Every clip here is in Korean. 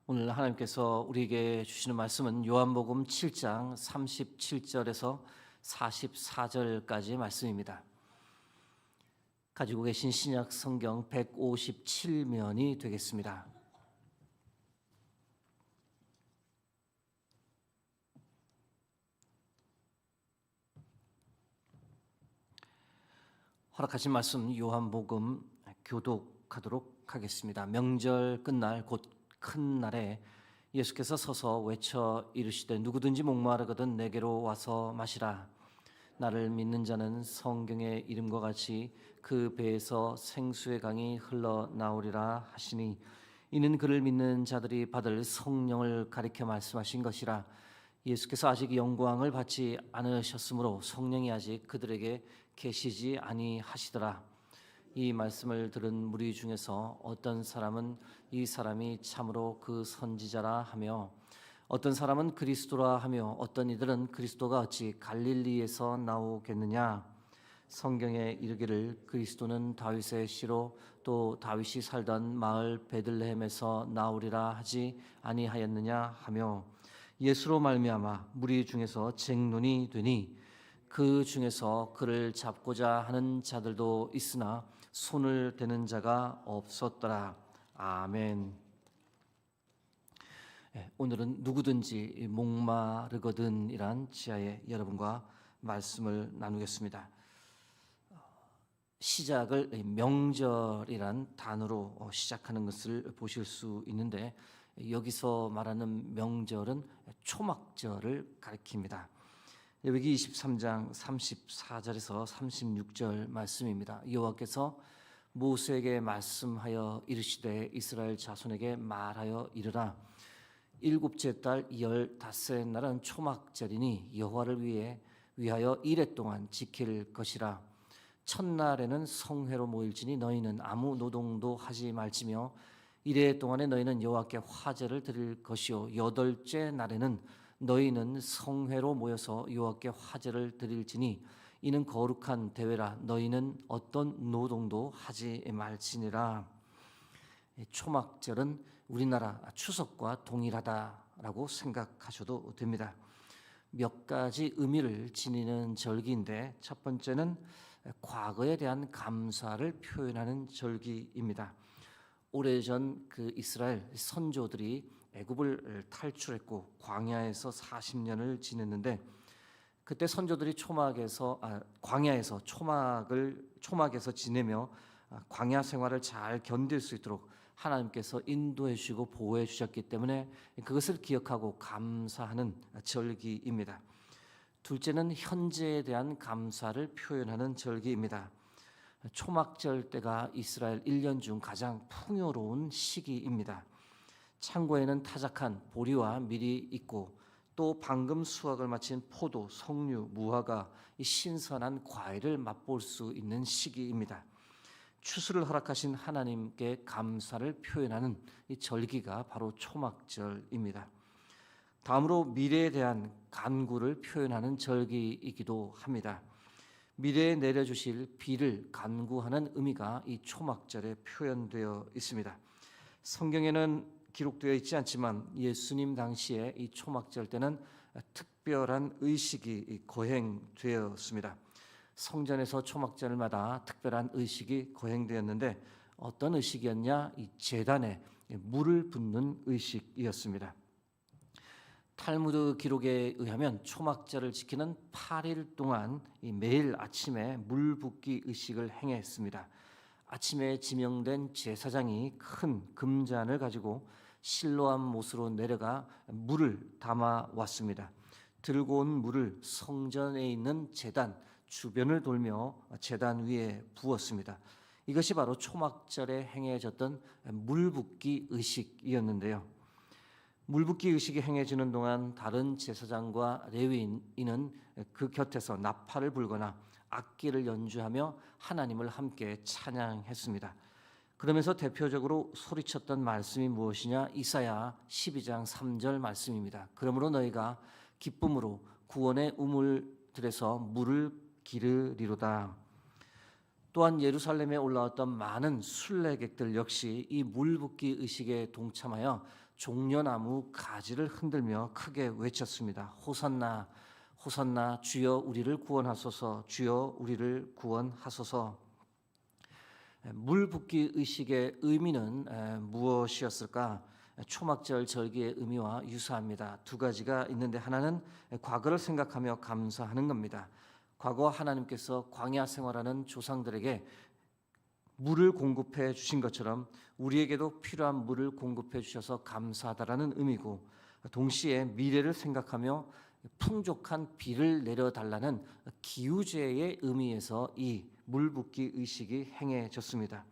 오늘 하나님께서 우리에게 주시는 말씀은 요한복음 7장 37절에서 44절까지의 말씀입니다. 가지고 계신 신약 성경 157면이 되겠습니다. 허락하신 말씀 요한복음 교독하도록 하겠습니다. 명절 끝날 곧 큰 날에 예수께서 서서 외쳐 이르시되 누구든지 목마르거든 내게로 와서 마시라. 나를 믿는 자는 성경의 이름과 같이 그 배에서 생수의 강이 흘러나오리라 하시니 이는 그를 믿는 자들이 받을 성령을 가리켜 말씀하신 것이라. 예수께서 아직 영광을 받지 않으셨으므로 성령이 아직 그들에게 계시지 아니하시더라. 이 말씀을 들은 무리 중에서 어떤 사람은 이 사람이 참으로 그 선지자라 하며 어떤 사람은 그리스도라 하며 어떤 이들은 그리스도가 어찌 갈릴리에서 나오겠느냐. 성경에 이르기를 그리스도는 다윗의 씨로 또 다윗이 살던 마을 베들레헴에서 나오리라 하지 아니하였느냐 하며 예수로 말미암아 무리 중에서 쟁론이 되니 그 중에서 그를 잡고자 하는 자들도 있으나 손을 대는 자가 없었더라. 아멘. 오늘은 누구든지 목마르거든이란 지하에 여러분과 말씀을 나누겠습니다. 시작을 명절이란 단어로 시작하는 것을 보실 수 있는데 여기서 말하는 명절은 초막절을 가리킵니다. 레위기 23장 34절에서 36절 말씀입니다. 여호와께서 모세에게 말씀하여 이르시되 이스라엘 자손에게 말하여 이르라. 일곱째 달 15째 날은 초막절이니 여호와를 위하여 이레 동안 지킬 것이라. 첫날에는 성회로 모일지니 너희는 아무 노동도 하지 말지며 이레 동안에 너희는 여호와께 화제를 드릴 것이요 여덟째 날에는 너희는 성회로 모여서 여호와께 화제를 드릴지니 이는 거룩한 대회라. 너희는 어떤 노동도 하지 말지니라. 초막절은 우리나라 추석과 동일하다라고 생각하셔도 됩니다. 몇 가지 의미를 지니는 절기인데 첫 번째는 과거에 대한 감사를 표현하는 절기입니다. 오래전 그 이스라엘 선조들이 애굽을 탈출했고 광야에서 40년을 지냈는데 그때 선조들이 광야에서 초막에서 지내며 광야 생활을 잘 견딜 수 있도록 하나님께서 인도해 주시고 보호해 주셨기 때문에 그것을 기억하고 감사하는 절기입니다. 둘째는 현재에 대한 감사를 표현하는 절기입니다. 초막절 때가 이스라엘 1년 중 가장 풍요로운 시기입니다. 창고에는 타작한 보리와 밀이 있고 또 방금 수확을 마친 포도, 석류, 무화과, 이 신선한 과일을 맛볼 수 있는 시기입니다. 추수를 허락하신 하나님께 감사를 표현하는 이 절기가 바로 초막절입니다. 다음으로 미래에 대한 간구를 표현하는 절기이기도 합니다. 미래에 내려주실 비를 간구하는 의미가 이 초막절에 표현되어 있습니다. 성경에는 기록되어 있지 않지만 예수님 당시에 이 초막절 때는 특별한 의식이 거행되었습니다. 성전에서 초막절마다 특별한 의식이 거행되었는데 어떤 의식이었냐? 이 제단에 물을 붓는 의식이었습니다. 탈무드 기록에 의하면 초막절을 지키는 8일 동안 매일 아침에 물 붓기 의식을 행했습니다. 아침에 지명된 제사장이 큰 금잔을 가지고 실로암 못으로 내려가 물을 담아 왔습니다. 들고 온 물을 성전에 있는 제단 주변을 돌며 제단 위에 부었습니다. 이것이 바로 초막절에 행해졌던 물 붓기 의식이었는데요. 물붓기 의식이 행해지는 동안 다른 제사장과 레위인은 그 곁에서 나팔을 불거나 악기를 연주하며 하나님을 함께 찬양했습니다. 그러면서 대표적으로 소리쳤던 말씀이 무엇이냐? 이사야 12장 3절 말씀입니다. 그러므로 너희가 기쁨으로 구원의 우물들에서 물을 기르리로다. 또한 예루살렘에 올라왔던 많은 순례객들 역시 이 물붓기 의식에 동참하여 종려나무 가지를 흔들며 크게 외쳤습니다. 호산나 호산나 주여 우리를 구원하소서 주여 우리를 구원하소서. 물붓기 의식의 의미는 무엇이었을까? 초막절 절기의 의미와 유사합니다. 두 가지가 있는데 하나는 과거를 생각하며 감사하는 겁니다. 과거 하나님께서 광야 생활하는 조상들에게 물을 공급해 주신 것처럼 우리에게도 필요한 물을 공급해 주셔서 감사하다라는 의미고, 동시에 미래를 생각하며 풍족한 비를 내려달라는 기우제의 의미에서 이 물붓기 의식이 행해졌습니다.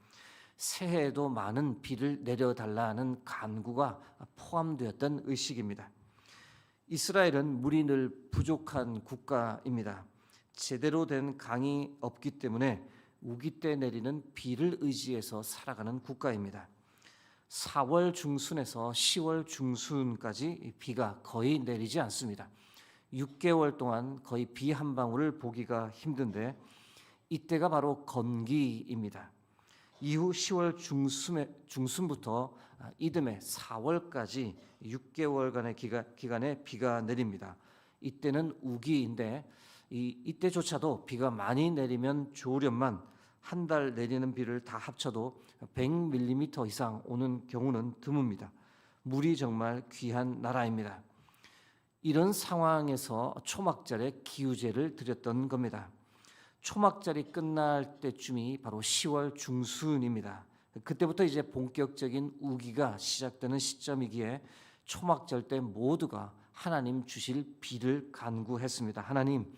새해에도 많은 비를 내려달라는 간구가 포함되었던 의식입니다. 이스라엘은 물이 늘 부족한 국가입니다. 제대로 된 강이 없기 때문에 우기 때 내리는 비를 의지해서 살아가는 국가입니다. 4월 중순에서 10월 중순까지 비가 거의 내리지 않습니다. 6개월 동안 거의 비 한 방울을 보기가 힘든데 이때가 바로 건기입니다. 이후 10월 중순부터 이듬해 4월까지 6개월간의 기간에 비가 내립니다. 이때는 우기인데 이때조차도 비가 많이 내리면 좋으련만 한 달 내리는 비를 다 합쳐도 100mm 이상 오는 경우는 드뭅니다. 물이 정말 귀한 나라입니다. 이런 상황에서 초막절에 기우제를 드렸던 겁니다. 초막절이 끝날 때쯤이 바로 10월 중순입니다. 그때부터 이제 본격적인 우기가 시작되는 시점이기에 초막절 때 모두가 하나님 주실 비를 간구했습니다. 하나님,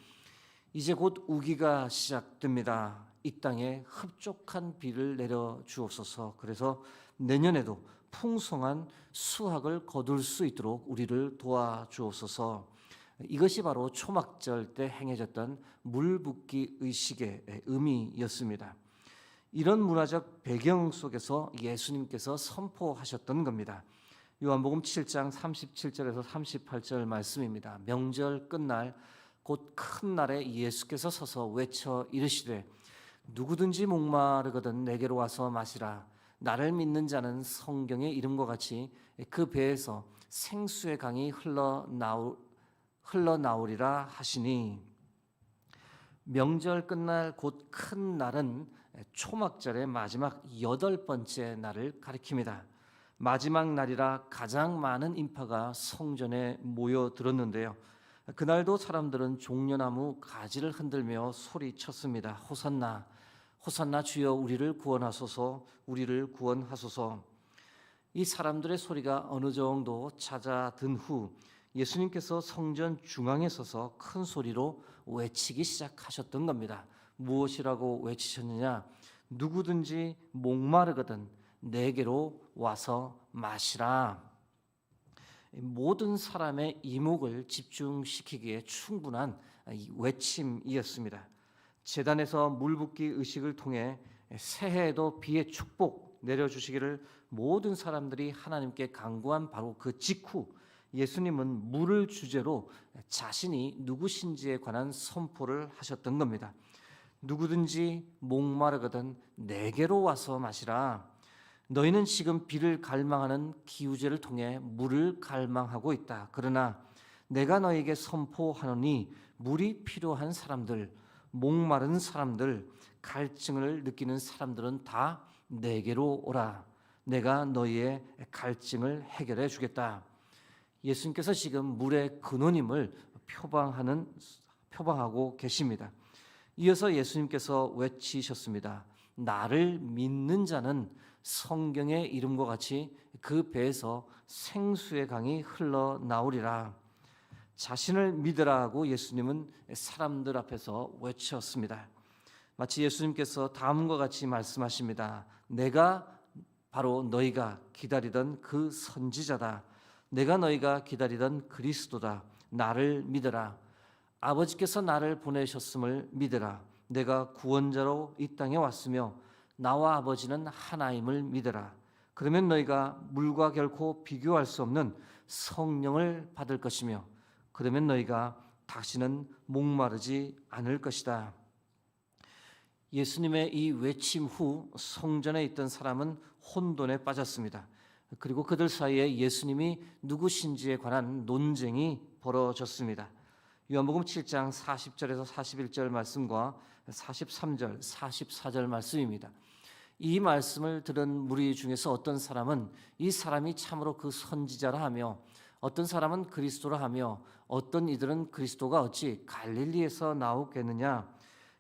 이제 곧 우기가 시작됩니다. 이 땅에 흡족한 비를 내려 주옵소서. 그래서 내년에도 풍성한 수확을 거둘 수 있도록 우리를 도와주옵소서. 이것이 바로 초막절 때 행해졌던 물붓기 의식의 의미였습니다. 이런 문화적 배경 속에서 예수님께서 선포하셨던 겁니다. 요한복음 7장 37절에서 38절 말씀입니다. 명절 끝날 곧 큰 날에 예수께서 서서 외쳐 이르시되 누구든지 목마르거든 내게로 와서 마시라. 나를 믿는 자는 성경의 이름과 같이 그 배에서 생수의 강이 흘러나오리라 하시니, 명절 끝날 곧 큰 날은 초막절의 마지막 8번째 날을 가리킵니다. 마지막 날이라 가장 많은 인파가 성전에 모여들었는데요. 그날도 사람들은 종려나무 가지를 흔들며 소리쳤습니다. 호산나 호산나 주여 우리를 구원하소서 우리를 구원하소서. 이 사람들의 소리가 어느 정도 잦아든 후 예수님께서 성전 중앙에 서서 큰 소리로 외치기 시작하셨던 겁니다. 무엇이라고 외치셨느냐? 누구든지 목마르거든 내게로 와서 마시라. 모든 사람의 이목을 집중시키기에 충분한 외침이었습니다. 제단에서 물붓기 의식을 통해 새해에도 비의 축복 내려주시기를 모든 사람들이 하나님께 간구한 바로 그 직후 예수님은 물을 주제로 자신이 누구신지에 관한 선포를 하셨던 겁니다. 누구든지 목마르거든 내게로 와서 마시라. 너희는 지금 비를 갈망하는 기우제를 통해 물을 갈망하고 있다. 그러나 내가 너희에게 선포하노니 물이 필요한 사람들, 목마른 사람들, 갈증을 느끼는 사람들은 다 내게로 오라. 내가 너희의 갈증을 해결해 주겠다. 예수님께서 지금 물의 근원임을 표방하고 계십니다. 이어서 예수님께서 외치셨습니다. 나를 믿는 자는 성경의 이름과 같이 그 배에서 생수의 강이 흘러나오리라. 자신을 믿으라고 예수님은 사람들 앞에서 외쳤습니다. 마치 예수님께서 다음과 같이 말씀하십니다. 내가 바로 너희가 기다리던 그 선지자다. 내가 너희가 기다리던 그리스도다. 나를 믿으라. 아버지께서 나를 보내셨음을 믿으라. 내가 구원자로 이 땅에 왔으며 나와 아버지는 하나임을 믿으라. 그러면 너희가 물과 결코 비교할 수 없는 성령을 받을 것이며 그러면 너희가 다시는 목마르지 않을 것이다. 예수님의 이 외침 후 성전에 있던 사람은 혼돈에 빠졌습니다. 그리고 그들 사이에 예수님이 누구신지에 관한 논쟁이 벌어졌습니다. 요한복음 7장 40절에서 41절 말씀과 43절, 44절 말씀입니다. 이 말씀을 들은 무리 중에서 어떤 사람은 이 사람이 참으로 그 선지자라 하며, 어떤 사람은 그리스도라 하며, 어떤 이들은 그리스도가 어찌 갈릴리에서 나오겠느냐,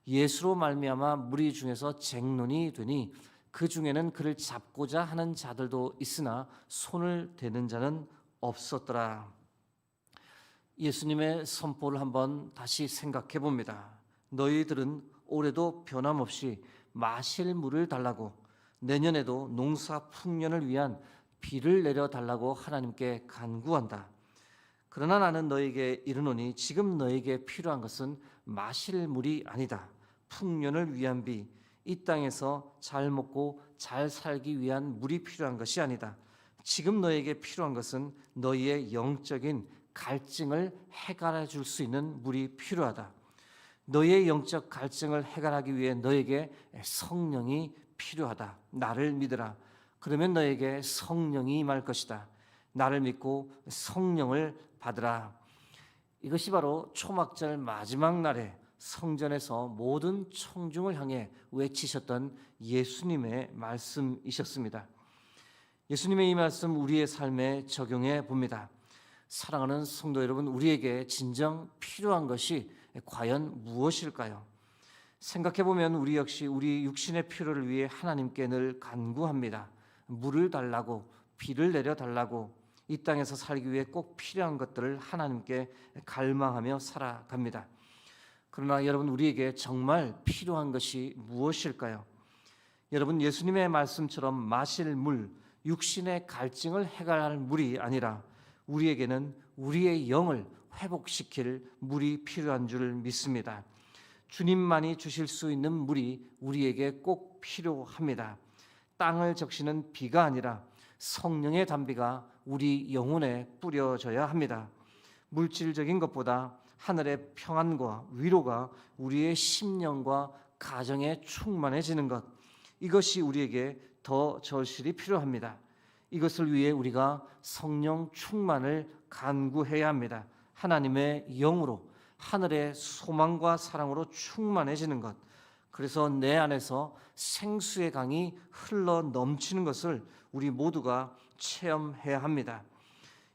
예수로 말미암아 무리 중에서 쟁론이 되니 그 중에는 그를 잡고자 하는 자들도 있으나 손을 대는 자는 없었더라. 예수님의 선포를 한번 다시 생각해 봅니다. 너희들은 올해도 변함없이 마실 물을 달라고, 내년에도 농사 풍년을 위한 비를 내려 달라고 하나님께 간구한다. 그러나 나는 너에게 이르노니 지금 너에게 필요한 것은 마실 물이 아니다. 풍년을 위한 비, 이 땅에서 잘 먹고 잘 살기 위한 물이 필요한 것이 아니다. 지금 너에게 필요한 것은 너희의 영적인 갈증을 해결해 줄 수 있는 물이 필요하다. 너희의 영적 갈증을 해결하기 위해 너에게 성령이 필요하다. 나를 믿으라. 그러면 너에게 성령이 임할 것이다. 나를 믿고 성령을 받으라. 이것이 바로 초막절 마지막 날에 성전에서 모든 청중을 향해 외치셨던 예수님의 말씀이셨습니다. 예수님의 이 말씀 우리의 삶에 적용해 봅니다. 사랑하는 성도 여러분, 우리에게 진정 필요한 것이 과연 무엇일까요? 생각해 보면 우리 역시 우리 육신의 필요를 위해 하나님께 늘 간구합니다. 물을 달라고, 비를 내려 달라고, 이 땅에서 살기 위해 꼭 필요한 것들을 하나님께 갈망하며 살아갑니다. 그러나 여러분, 우리에게 정말 필요한 것이 무엇일까요? 여러분, 예수님의 말씀처럼 마실 물, 육신의 갈증을 해결할 물이 아니라 우리에게는 우리의 영을 회복시킬 물이 필요한 줄 믿습니다. 주님만이 주실 수 있는 물이 우리에게 꼭 필요합니다. 땅을 적시는 비가 아니라 성령의 단비가 우리 영혼에 뿌려져야 합니다. 물질적인 것보다 하늘의 평안과 위로가 우리의 심령과 가정에 충만해지는 것, 이것이 우리에게 더 절실히 필요합니다. 이것을 위해 우리가 성령 충만을 간구해야 합니다. 하나님의 영으로, 하늘의 소망과 사랑으로 충만해지는 것, 그래서 내 안에서 생수의 강이 흘러 넘치는 것을 우리 모두가 체험해야 합니다.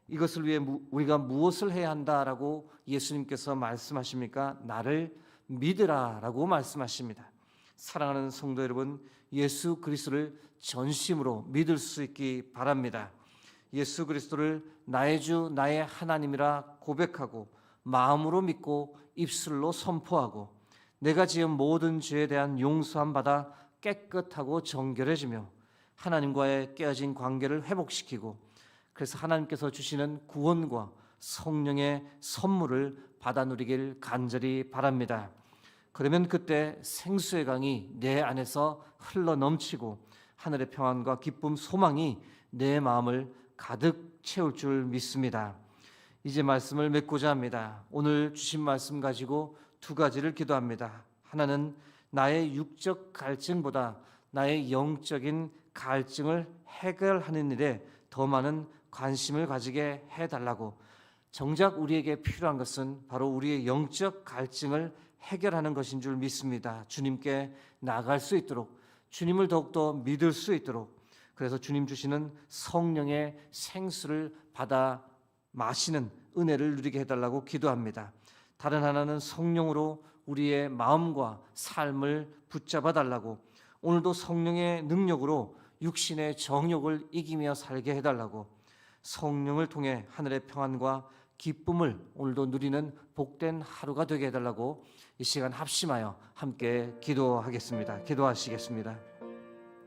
이것을 위해 우리가 무엇을 해야 한다라고 예수님께서 말씀하십니까? 나를 믿으라라고 말씀하십니다. 사랑하는 성도 여러분, 예수 그리스도를 전심으로 믿을 수 있기 바랍니다. 예수 그리스도를 나의 주 나의 하나님이라 고백하고 마음으로 믿고 입술로 선포하고 내가 지은 모든 죄에 대한 용서함 받아 깨끗하고 정결해지며 하나님과의 깨어진 관계를 회복시키고, 그래서 하나님께서 주시는 구원과 성령의 선물을 받아 누리길 간절히 바랍니다. 그러면 그때 생수의 강이 내 안에서 흘러 넘치고 하늘의 평안과 기쁨, 소망이 내 마음을 가득 채울 줄 믿습니다. 이제 말씀을 맺고자 합니다. 오늘 주신 말씀 가지고 두 가지를 기도합니다. 하나는 나의 육적 갈증보다 나의 영적인 갈증을 해결하는 일에 더 많은 관심을 가지게 해달라고. 정작 우리에게 필요한 것은 바로 우리의 영적 갈증을 해결하는 것인 줄 믿습니다. 주님께 나아갈 수 있도록, 주님을 더욱더 믿을 수 있도록, 그래서 주님 주시는 성령의 생수를 받아 마시는 은혜를 누리게 해달라고 기도합니다. 다른 하나는 성령으로 우리의 마음과 삶을 붙잡아 달라고, 오늘도 성령의 능력으로 육신의 정욕을 이기며 살게 해달라고, 성령을 통해 하늘의 평안과 기쁨을 오늘도 누리는 복된 하루가 되게 해달라고 이 시간 합심하여 함께 기도하겠습니다. 기도하시겠습니다.